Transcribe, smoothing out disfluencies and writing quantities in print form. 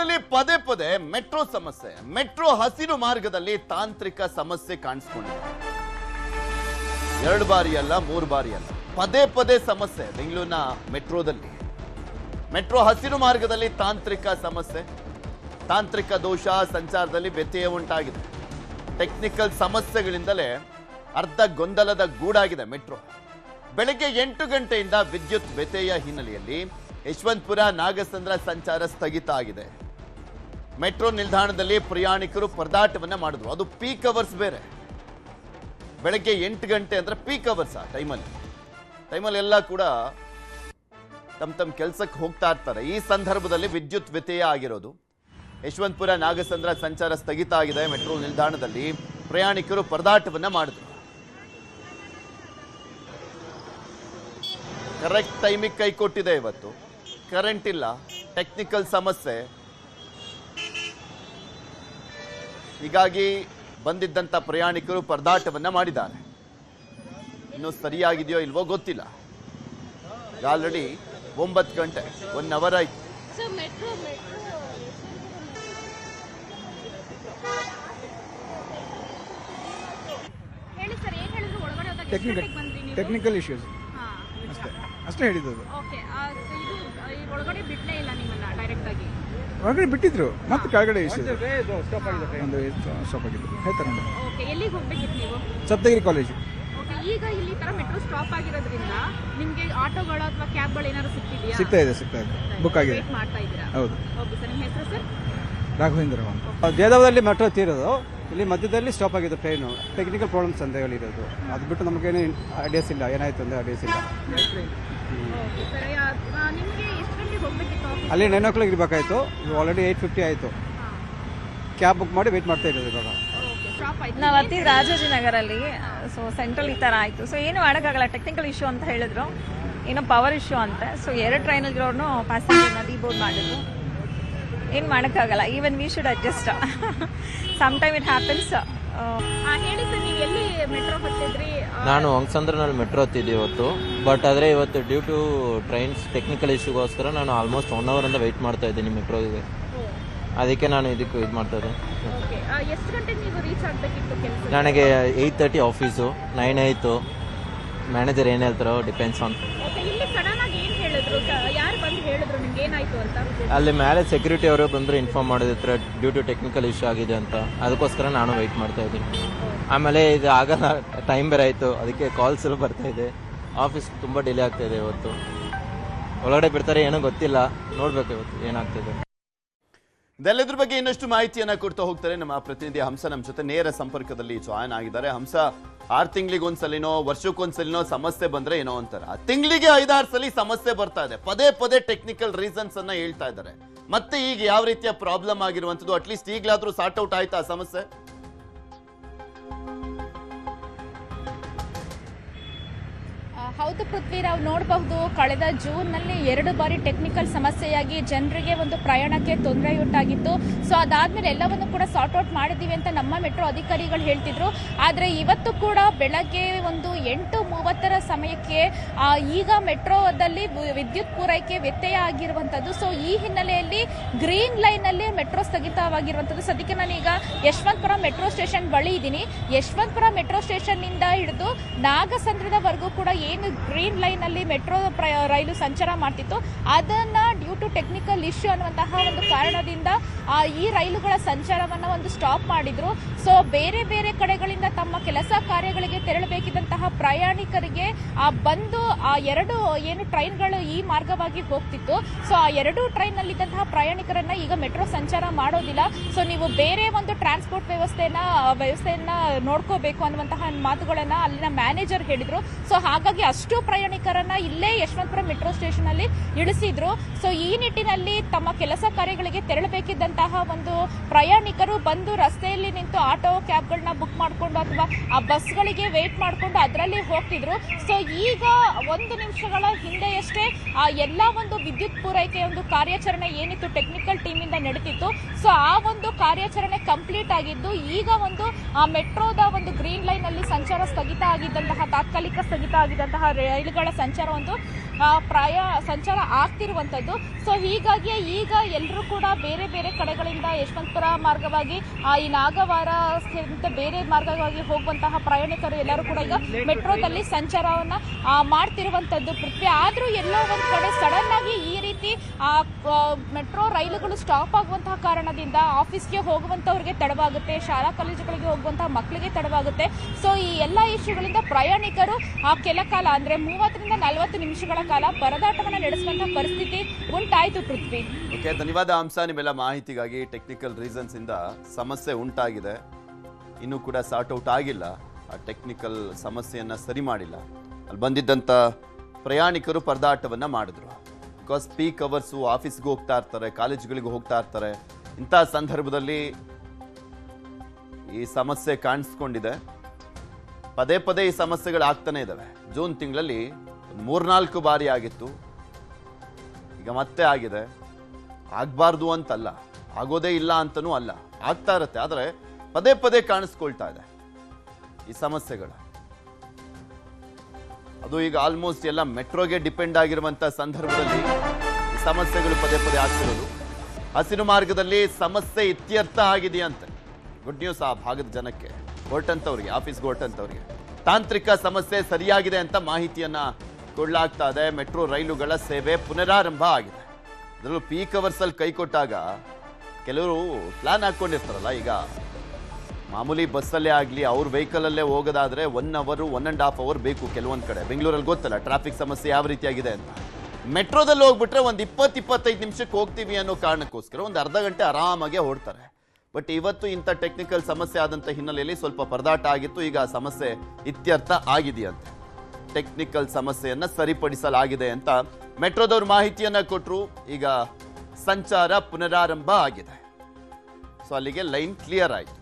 ಬೆಂಗಳೂರಿನಲ್ಲಿ ಪದೇ ಪದೇ ಮೆಟ್ರೋ ಸಮಸ್ಯೆ. ಮೆಟ್ರೋ ಹಸಿರು ಮಾರ್ಗದಲ್ಲಿ ತಾಂತ್ರಿಕ ಸಮಸ್ಯೆ ಕಾಣಿಸಿಕೊಂಡಿದೆ. 2 ಬಾರಿ ಅಲ್ಲ 3 ಬಾರಿ ಅಲ್ಲ, ಪದೇ ಪದೇ ಸಮಸ್ಯೆ ಬೆಂಗಳೂರಿನ ಮೆಟ್ರೋದಲ್ಲಿ. ಮೆಟ್ರೋ ಹಸಿರು ಮಾರ್ಗದಲ್ಲಿ ತಾಂತ್ರಿಕ ಸಮಸ್ಯೆ, ತಾಂತ್ರಿಕ ದೋಷ, ಸಂಚಾರದಲ್ಲಿ ವ್ಯತ್ಯಯ ಉಂಟಾಗಿದೆ. ಟೆಕ್ನಿಕಲ್ ಸಮಸ್ಯೆಗಳಿಂದಲೇ ಅರ್ಧ ಗೊಂದಲದ ಗೂಡಾಗಿದೆ ಮೆಟ್ರೋ. ಬೆಳಗ್ಗೆ 8 ಗಂಟೆಯಿಂದ ವಿದ್ಯುತ್ ವ್ಯತ್ಯಯ ಹಿನ್ನೆಲೆಯಲ್ಲಿ ಯಶವಂತಪುರ ನಾಗಸಂದ್ರ ಸಂಚಾರ ಸ್ಥಗಿತ ಆಗಿದೆ. ಮೆಟ್ರೋ ನಿಲ್ದಾಣದಲ್ಲಿ ಪ್ರಯಾಣಿಕರು ಪರದಾಟವನ್ನ ಮಾಡಿದ್ರು. ಅದು ಪೀಕ್ ಅವರ್ಸ್ ಬೇರೆ. ಬೆಳಗ್ಗೆ 8 ಗಂಟೆ ಅಂದ್ರೆ ಪೀಕ್ ಅವರ್ಸ್. ಆ ಟೈಮಲ್ಲಿ ಎಲ್ಲ ಕೂಡ ತಮ್ಮ ಕೆಲಸಕ್ಕೆ ಹೋಗ್ತಾ ಇರ್ತಾರೆ. ಈ ಸಂದರ್ಭದಲ್ಲಿ ವಿದ್ಯುತ್ ವ್ಯತ್ಯಯ ಆಗಿರೋದು. ಯಶವಂತಪುರ ನಾಗಸಂದ್ರ ಸಂಚಾರ ಸ್ಥಗಿತ ಆಗಿದೆ. ಮೆಟ್ರೋ ನಿಲ್ದಾಣದಲ್ಲಿ ಪ್ರಯಾಣಿಕರು ಪರದಾಟವನ್ನ ಮಾಡಿದ್ರು. ಕರೆಕ್ಟ್ ಟೈಮಿಗೆ ಕೈ ಕೊಟ್ಟಿದೆ. ಇವತ್ತು ಕರೆಂಟ್ ಇಲ್ಲ, ಟೆಕ್ನಿಕಲ್ ಸಮಸ್ಯೆ. ಹೀಗಾಗಿ ಬಂದಿದ್ದಂತ ಪ್ರಯಾಣಿಕರು ಪರದಾಟವನ್ನ ಮಾಡಿದ್ದಾರೆ. ಇನ್ನು ಸರಿಯಾಗಿದೆಯೋ ಇಲ್ವೋ ಗೊತ್ತಿಲ್ಲ. ಆಲ್ರೆಡಿ 9 ಗಂಟೆ, 1 ಅವರ್ ಆಯ್ತು. ಟೆಕ್ನಿಕಲ್ ಇಶ್ಯೂಸ್ ಅಷ್ಟೇ ಹೇಳಿದ್ದು. ಒಳಗಡೆ ಬಿಟ್ಟಿದ್ರು, ಮತ್ತೆ ಕೆಳಗಡೆ ಸ್ಟಾಪ್ ಆಗಿದ್ದು ಸಪ್ತಗಿರಿ ಕಾಲೇಜು. ಈಗ ಇಲ್ಲಿ ತರ ಮೆಟ್ರೋ ಸ್ಟಾಪ್ ಆಗಿರೋದ್ರಿಂದ ನಿಮಗೆ ಆಟೋಗಳು ಅಥವಾ ಕ್ಯಾಬ್ಗಳು ಏನಾದ್ರು ಸಿಗ್ತಿದೆಯಾ? ಸಿಗ್ತಾ ಇದೆ, ಬುಕ್ ಆಗಿದೆ. ಹೌದು. ಓಕೆ ಸರ್, ನಿಮ್ಮ ಹೆಸರು ಸರ್? ರಾಘವೇಂದ್ರ. ಜಯದೇವದಲ್ಲಿ ಮೆಟ್ರೋ ತೀರೋದು, ಇಲ್ಲಿ ಮಧ್ಯದಲ್ಲಿ ಸ್ಟಾಪ್ ಆಗಿದ್ದು ಟ್ರೈನು. ಟೆಕ್ನಿಕಲ್ ಪ್ರಾಬ್ಲಮ್ಸ್ ಅಂತ ಹೇಳಿರೋದು. ಅದು ಬಿಟ್ಟು ನಮಗೇನು ಐಡಿಯಾಸ್ ಇಲ್ಲ, ಏನಾಯ್ತು ಅಂದರೆ ಐಡಿಯಾಸ್ ಇಲ್ಲ. ಅಲ್ಲಿ 9 o'clock ಇರಬೇಕಾಯ್ತು, ಆಲ್ರೆಡಿ 8:50 ಆಯಿತು. ಕ್ಯಾಬ್ ಬುಕ್ ಮಾಡಿ ವೆಯ್ಟ್ ಮಾಡ್ತಾ ಇರೋದು ಇವಾಗ. ನಾವು ಹತ್ತಿದ ರಾಜಾಜಿನಗರಲ್ಲಿ. ಸೊ ಸೆಂಟ್ರಲ್ ಈ ಥರ ಆಯಿತು. ಸೊ ಏನು ಮಾಡೋಕ್ಕಾಗಲ್ಲ, ಟೆಕ್ನಿಕಲ್ ಇಶ್ಯೂ ಅಂತ ಹೇಳಿದ್ರು, ಏನೋ ಪವರ್ ಇಶ್ಯೂ ಅಂತ. ಸೊ 2 ಟ್ರೈನಲ್ಲಿರೋನು ಪ್ಯಾಸೆಂಜರ್ನ ಡಿಬೋರ್ಡ್ ಮಾಡಿದ್ರು. ಏನು ಮಾಡೋಕ್ಕಾಗಲ್ಲ, even we should adjust. Some time it happens. ಹೇಳಿ ಸರ್, ನೀವು ಎಲ್ಲಿ ಮೆಟ್ರೋ ಹತ್ತಿದ್ರಿ? ನಾನು ಹೊಂಗಸಂದ್ರನಲ್ಲಿ ಮೆಟ್ರೋ ಹತ್ತಿದ್ದೆ ಇವತ್ತು. ಬಟ್ ಆದರೆ ಇವತ್ತು ಡ್ಯೂ ಟು ಟ್ರೈನ್ಸ್ ಟೆಕ್ನಿಕಲ್ ಇಶ್ಯೂಗೋಸ್ಕರ ನಾನು ಆಲ್ಮೋಸ್ಟ್ 1 ಅವರಿಂದ ವೆಯ್ಟ್ ಮಾಡ್ತಾ ಇದ್ದೀನಿ ಮೆಟ್ರೋಗೆ. ಅದಕ್ಕೆ ನಾನು ಇದಕ್ಕೆ ಇದು ಮಾಡ್ತಾ ಇದ್ದೆ. ಎಷ್ಟು ಗಂಟೆಗೆ ನೀವು ರೀಚ್ ಆಗಬೇಕಿತ್ತು ಕೆಲಸ? ನನಗೆ 8:30 ಆಫೀಸು, 9 ಆಯಿತು. ಮ್ಯಾನೇಜರ್ ಏನು ಹೇಳ್ತಾರೋ ಡಿಪೆಂಡ್ಸ್ ಆನ್. ಇಲ್ಲಿ ಸಡನ್ ಆಗಿ ಏನು ಹೇಳಿದ್ರು? ಯಾರು ಬಂದು ಹೇಳಿದ್ರು ನಿಮ್ಗೆ ಏನಾಯ್ತು ಅಂತ? ಅಲ್ಲಿ ಮೇಲೆ ಸೆಕ್ಯೂರಿಟಿ ಅವರು ಬಂದರು, ಇನ್ಫಾರ್ಮ್ ಮಾಡಿದ್ರೆ ಡ್ಯೂ ಟು ಟೆಕ್ನಿಕಲ್ ಇಶ್ಯೂ ಆಗಿದೆ ಅಂತ. ಅದಕ್ಕೋಸ್ಕರ ನಾನು ವೆಯ್ಟ್ ಮಾಡ್ತಾ ಇದ್ದೀನಿ. ಆಮೇಲೆ ಇದು ಆಗಲ್ಲ, ಟೈಮ್ ಬೇರೆ ಆಯಿತು, ಅದಕ್ಕೆ ಕಾಲ್ಸ್ ಎಲ್ಲ ಬರ್ತಾ ಇದೆ. ಆಫೀಸ್ ತುಂಬ ಡಿಲೇ ಆಗ್ತಾ ಇದೆ ಇವತ್ತು. ಒಳಗಡೆ ಬಿಡ್ತಾರೆ ಏನೋ ಗೊತ್ತಿಲ್ಲ, ನೋಡ್ಬೇಕು ಇವತ್ತು ಏನಾಗ್ತಿದೆ. ಇದೆಲ್ಲದ್ರ ಬಗ್ಗೆ ಇನ್ನಷ್ಟು ಮಾಹಿತಿಯನ್ನ ಕೊಡ್ತಾ ಹೋಗ್ತಾರೆ ನಮ್ಮ ಪ್ರತಿನಿಧಿ ಹಂಸ. ನಮ್ಮ ಜೊತೆ ನೇರ ಸಂಪರ್ಕದಲ್ಲಿ ಜಾಯ್ನ್ ಆಗಿದ್ದಾರೆ. ಹಂಸ, 6 ತಿಂಗಳಿಗೊಂದ್ಸಲಿನೋ ವರ್ಷಕ್ಕೊಂದ್ಸಲಿನೋ ಸಮಸ್ಯೆ ಬಂದ್ರೆ ಏನೋ ಅಂತಾರ, ತಿಂಗಳಿಗೆ 5-6 ಸಲ ಸಮಸ್ಯೆ ಬರ್ತಾ ಇದೆ. ಪದೇ ಪದೇ ಟೆಕ್ನಿಕಲ್ ರೀಸನ್ಸ್ ಅನ್ನ ಹೇಳ್ತಾ ಇದ್ದಾರೆ. ಮತ್ತೆ ಈಗ ಯಾವ ರೀತಿಯ ಪ್ರಾಬ್ಲಮ್ ಆಗಿರುವಂತದ್ದು, ಅಟ್ಲೀಸ್ಟ್ ಈಗಲಾದ್ರೂ ಸಾರ್ಟ್ ಔಟ್ ಆಯ್ತಾ ಆ ಸಮಸ್ಯೆ? ಹೌದು ಪೃಥ್ವಿ, ನಾವು ನೋಡಬಹುದು ಕಳೆದ ಜೂನ್ನಲ್ಲಿ 2 ಬಾರಿ ಟೆಕ್ನಿಕಲ್ ಸಮಸ್ಯೆಯಾಗಿ ಜನರಿಗೆ ಒಂದು ಪ್ರಯಾಣಕ್ಕೆ ತೊಂದರೆಯುಂಟಾಗಿತ್ತು. ಸೊ ಅದಾದ್ಮೇಲೆ ಎಲ್ಲವನ್ನು ಕೂಡ ಸಾರ್ಟ್ ಔಟ್ ಮಾಡಿದ್ದೀವಿ ಅಂತ ನಮ್ಮ ಮೆಟ್ರೋ ಅಧಿಕಾರಿಗಳು ಹೇಳ್ತಿದ್ರು. ಆದರೆ ಇವತ್ತು ಕೂಡ ಬೆಳಗ್ಗೆ ಒಂದು 8:30 ಸಮಯಕ್ಕೆ ಈಗ ಮೆಟ್ರೋದಲ್ಲಿ ವಿದ್ಯುತ್ ಪೂರೈಕೆ ವ್ಯತ್ಯಯ ಆಗಿರುವಂಥದ್ದು. ಸೊ ಈ ಹಿನ್ನೆಲೆಯಲ್ಲಿ ಗ್ರೀನ್ ಲೈನಲ್ಲಿ ಮೆಟ್ರೋ ಸ್ಥಗಿತವಾಗಿರುವಂಥದ್ದು. ಸದ್ಯಕ್ಕೆ ನಾನೀಗ ಯಶವಂತಪುರ ಮೆಟ್ರೋ ಸ್ಟೇಷನ್ ಬಳಿ ಇದ್ದೀನಿ. ಯಶವಂತಪುರ ಮೆಟ್ರೋ ಸ್ಟೇಷನ್ನಿಂದ ಹಿಡಿದು ನಾಗಸಂದ್ರದವರೆಗೂ ಕೂಡ ಏನು ಗ್ರೀನ್ ಲೈನ್ ಅಲ್ಲಿ ಮೆಟ್ರೋ ರೈಲು ಸಂಚಾರ ಮಾಡ್ತಿತ್ತು, ಅದನ್ನ ಡ್ಯೂ ಟು ಟೆಕ್ನಿಕಲ್ ಇಶ್ಯೂ ಅನ್ನುವಂತಹ ಒಂದು ಕಾರಣದಿಂದ ಈ ರೈಲುಗಳ ಸಂಚಾರವನ್ನ ಒಂದು ಸ್ಟಾಪ್ ಮಾಡಿದ್ರು. ಸೊ ಬೇರೆ ಬೇರೆ ಕಡೆಗಳಿಂದ ತಮ್ಮ ಕೆಲಸ ಕಾರ್ಯಗಳಿಗೆ ತೆರಳಬೇಕಿದ್ದಂತಹ ಪ್ರಯಾಣಿಕರಿಗೆ ಬಂದು ಆ 2 ಏನು ಟ್ರೈನ್ಗಳು ಈ ಮಾರ್ಗವಾಗಿ ಹೋಗ್ತಿತ್ತು. ಸೊ ಆ 2 ಟ್ರೈನ್ ನಲ್ಲಿದ್ದಂತಹ ಪ್ರಯಾಣಿಕರನ್ನ ಈಗ ಮೆಟ್ರೋ ಸಂಚಾರ ಮಾಡೋದಿಲ್ಲ. ಸೊ ನೀವು ಬೇರೆ ಒಂದು ಟ್ರಾನ್ಸ್ಪೋರ್ಟ್ ವ್ಯವಸ್ಥೆಯನ್ನ ನೋಡ್ಕೋಬೇಕು ಅನ್ನುವಂತಹ ಮಾತುಗಳನ್ನ ಅಲ್ಲಿನ ಮ್ಯಾನೇಜರ್ ಹೇಳಿದ್ರು. ಸೊ ಹಾಗಾಗಿ ಅಷ್ಟು ಪ್ರಯಾಣಿಕರನ್ನ ಇಲ್ಲೇ ಯಶವಂತಪುರ ಮೆಟ್ರೋ ಸ್ಟೇಷನ್ ಅಲ್ಲಿ ಇಳಿಸಿದ್ರು. ಸೊ ಈ ನಿಟ್ಟಿನಲ್ಲಿ ತಮ್ಮ ಕೆಲಸ ಕಾರ್ಯಗಳಿಗೆ ತೆರಳಬೇಕಿದ್ದಂತಹ ಒಂದು ಪ್ರಯಾಣಿಕರು ಬಂದು ರಸ್ತೆಯಲ್ಲಿ ನಿಂತು ಆಟೋ ಕ್ಯಾಬ್ಗಳನ್ನ ಬುಕ್ ಮಾಡಿಕೊಂಡು ಅಥವಾ ಆ ಬಸ್ಗಳಿಗೆ ವೇಟ್ ಮಾಡಿಕೊಂಡು ಅದರಲ್ಲಿ ಹೋಗ್ತಿದ್ರು. ಸೊ ಈಗ 1 ನಿಮಿಷಗಳ ಹಿಂದೆಯಷ್ಟೇ ಎಲ್ಲ ಒಂದು ವಿದ್ಯುತ್ ಪೂರೈಕೆ ಒಂದು ಕಾರ್ಯಾಚರಣೆ ಏನಿತ್ತು ಟೆಕ್ನಿಕಲ್ ಟೀಮ್ ಇಂದ ನಡೀತಿತ್ತು. ಸೊ ಆ ಒಂದು ಕಾರ್ಯಾಚರಣೆ ಕಂಪ್ಲೀಟ್ ಆಗಿದ್ದು ಈಗ ಒಂದು ಮೆಟ್ರೋದ ಒಂದು ಗ್ರೀನ್ ಲೈನ್ ಅಲ್ಲಿ ಸಂಚಾರ ಸ್ಥಗಿತ ಆಗಿದ್ದಂತಹ ತಾತ್ಕಾಲಿಕ ಸ್ಥಗಿತ ಆಗಿದ್ದಂತಹ ರೈಲುಗಳ ಸಂಚಾರ ಒಂದು ಸಂಚಾರ ಆಗ್ತಿರುವಂತದ್ದು. ಸೊ ಹೀಗಾಗಿ ಈಗ ಎಲ್ಲರೂ ಕೂಡ ಬೇರೆ ಬೇರೆ ಕಡೆಗಳಿಂದ ಯಶವಂತಪುರ ಮಾರ್ಗವಾಗಿ ಈ ನಾಗವಾರ ಸೇರಿದಂತೆ ಬೇರೆ ಮಾರ್ಗವಾಗಿ ಹೋಗುವಂತಹ ಪ್ರಯಾಣಿಕರು ಎಲ್ಲರೂ ಕೂಡ ಈಗ ಮೆಟ್ರೋದಲ್ಲಿ ಸಂಚಾರವನ್ನ ಮಾಡ್ತಿರುವಂತದ್ದು ಪೃಥ್ವಿ. ಆದ್ರೂ ಎಲ್ಲೋ ಒಂದ್ ಕಡೆ ಸಡನ್ ಆಗಿ ಈ ರೀತಿ ಮೆಟ್ರೋ ರೈಲುಗಳು ಸ್ಟಾಪ್ ಆಗುವಂತಹ ಕಾರಣದಿಂದ ಆಫೀಸ್ಗೆ ಹೋಗುವಂತವ್ರಿಗೆ ತಡವಾಗುತ್ತೆ, ಶಾಲಾ ಕಾಲೇಜುಗಳಿಗೆ ಹೋಗುವಂತಹ ಮಕ್ಕಳಿಗೆ ತಡವಾಗುತ್ತೆ. ಸೊ ಈ ಎಲ್ಲಾ ಇಶ್ಯೂಗಳಿಂದ ಪ್ರಯಾಣಿಕರು ಕೆಲ ಕಾಲ ಅಂದ್ರೆ 30ರಿಂದ 40 ನಿಮಿಷಗಳ ಕಾಲ ಪರದಾಟವನ್ನ ನಡೆಸುವಂತಹ ಪರಿಸ್ಥಿತಿ ಉಂಟಾಯಿತು ಪೃಥ್ವಿ. ಓಕೆ, ಧನ್ಯವಾದ ಹಂಸ. ನಿಮ್ಮೆಲ್ಲ ಮಾಹಿತಿಗಾಗಿ. ಟೆಕ್ನಿಕಲ್ ರೀಸನ್ಸ್ ಇಂದ ಸಮಸ್ಯೆ ಉಂಟಾಗಿದೆ, ಇನ್ನೂ ಕೂಡ ಸಾರ್ಟ್ ಔಟ್ ಆಗಿಲ್ಲ. ಆ ಟೆಕ್ನಿಕಲ್ ಸಮಸ್ಯೆಯನ್ನ ಸರಿ ಮಾಡಿಲ್ಲ. ಅಲ್ಲಿ ಬಂದಿದ್ದಂಥ ಪ್ರಯಾಣಿಕರು ಪರದಾಟವನ್ನ ಮಾಡಿದ್ರು. ಬಿಕಾಸ್ ಪೀಕ್ ಅವರ್ಸು, ಆಫೀಸ್ಗೆ ಹೋಗ್ತಾ ಇರ್ತಾರೆ, ಕಾಲೇಜುಗಳಿಗೆ ಹೋಗ್ತಾ ಇರ್ತಾರೆ. ಇಂಥ ಸಂದರ್ಭದಲ್ಲಿ ಈ ಸಮಸ್ಯೆ ಕಾಣಿಸ್ಕೊಂಡಿದೆ. ಪದೇ ಪದೇ ಈ ಸಮಸ್ಯೆಗಳು ಆಗ್ತಾನೆ ಇದ್ದಾವೆ. ಜೂನ್ ತಿಂಗಳಲ್ಲಿ 3-4 ಬಾರಿ ಆಗಿತ್ತು, ಈಗ ಮತ್ತೆ ಆಗಿದೆ. ಆಗಬಾರ್ದು ಅಂತಲ್ಲ, ಆಗೋದೇ ಇಲ್ಲ ಅಂತನೂ ಅಲ್ಲ, ಆಗ್ತಾ ಇರುತ್ತೆ. ಆದರೆ ಪದೇ ಪದೇ ಕಾಣಿಸ್ಕೊಳ್ತಾ ಇದೆ ಈ ಸಮಸ್ಯೆಗಳು. ಅದು ಈಗ ಆಲ್ಮೋಸ್ಟ್ ಎಲ್ಲ ಮೆಟ್ರೋಗೆ ಡಿಪೆಂಡ್ ಆಗಿರುವಂಥ ಸಂದರ್ಭದಲ್ಲಿ ಈ ಸಮಸ್ಯೆಗಳು ಪದೇ ಪದೇ ಆಗ್ತಿರೋದು. ಹಸಿರು ಮಾರ್ಗದಲ್ಲಿ ಸಮಸ್ಯೆ ಇತ್ಯರ್ಥ ಆಗಿದೆಯಂತೆ. ಗುಡ್ ನ್ಯೂಸ್ ಆ ಭಾಗದ ಜನಕ್ಕೆ, ಹೊರಟಂತವ್ರಿಗೆ, ಆಫೀಸ್ಗೆ ಹೊರಟಂತವ್ರಿಗೆ. ತಾಂತ್ರಿಕ ಸಮಸ್ಯೆ ಸರಿಯಾಗಿದೆ ಅಂತ ಮಾಹಿತಿಯನ್ನ ಕೊಡಲಾಗ್ತಾ ಇದೆ. ಮೆಟ್ರೋ ರೈಲುಗಳ ಸೇವೆ ಪುನರಾರಂಭ ಆಗಿದೆ. ಅದರಲ್ಲೂ ಪೀಕ್ ಅವರ್ಸ್ ಅಲ್ಲಿ ಕೈ ಕೊಟ್ಟಾಗ ಕೆಲವರು ಪ್ಲಾನ್ ಹಾಕೊಂಡಿರ್ತಾರಲ್ಲ, ಈಗ ಮಾಮೂಲಿ ಬಸ್ಸಲ್ಲೇ ಆಗಲಿ ಅವ್ರ ವೆಹಿಕಲಲ್ಲೇ ಹೋಗೋದಾದ್ರೆ 1 ಅವರ್ 1.5 ಅವರ್ ಬೇಕು ಕೆಲವೊಂದು ಕಡೆ. ಬೆಂಗಳೂರಲ್ಲಿ ಗೊತ್ತಲ್ಲ ಟ್ರಾಫಿಕ್ ಸಮಸ್ಯೆ ಯಾವ ರೀತಿಯಾಗಿದೆ ಅಂತ. ಮೆಟ್ರೋದಲ್ಲಿ ಹೋಗ್ಬಿಟ್ರೆ ಒಂದು 20-25 ನಿಮಿಷಕ್ಕೆ ಹೋಗ್ತೀವಿ ಅನ್ನೋ ಕಾರಣಕ್ಕೋಸ್ಕರ ಒಂದು ಅರ್ಧ ಗಂಟೆ ಆರಾಮಾಗಿ ಹೊರಡ್ತಾರೆ. ಬಟ್ ಇವತ್ತು ಇಂಥ ಟೆಕ್ನಿಕಲ್ ಸಮಸ್ಯೆ ಆದಂಥ ಹಿನ್ನೆಲೆಯಲ್ಲಿ ಸ್ವಲ್ಪ ಪರದಾಟ ಆಗಿತ್ತು. ಈಗ ಆ ಸಮಸ್ಯೆ ಇತ್ಯರ್ಥ ಆಗಿದೆಯಂತೆ. ಟೆಕ್ನಿಕಲ್ ಸಮಸ್ಯೆಯನ್ನ ಸರಿಪಡಿಸಲಾಗಿದೆ ಅಂತ ಮೆಟ್ರೋದವ್ರು ಮಾಹಿತಿಯನ್ನ ಕೊಟ್ಟರು. ಈಗ ಸಂಚಾರ ಪುನರಾರಂಭ ಆಗಿದೆ. ಸೊ ಅಲ್ಲಿಗೆ ಲೈನ್ ಕ್ಲಿಯರ್ ಆಯಿತು.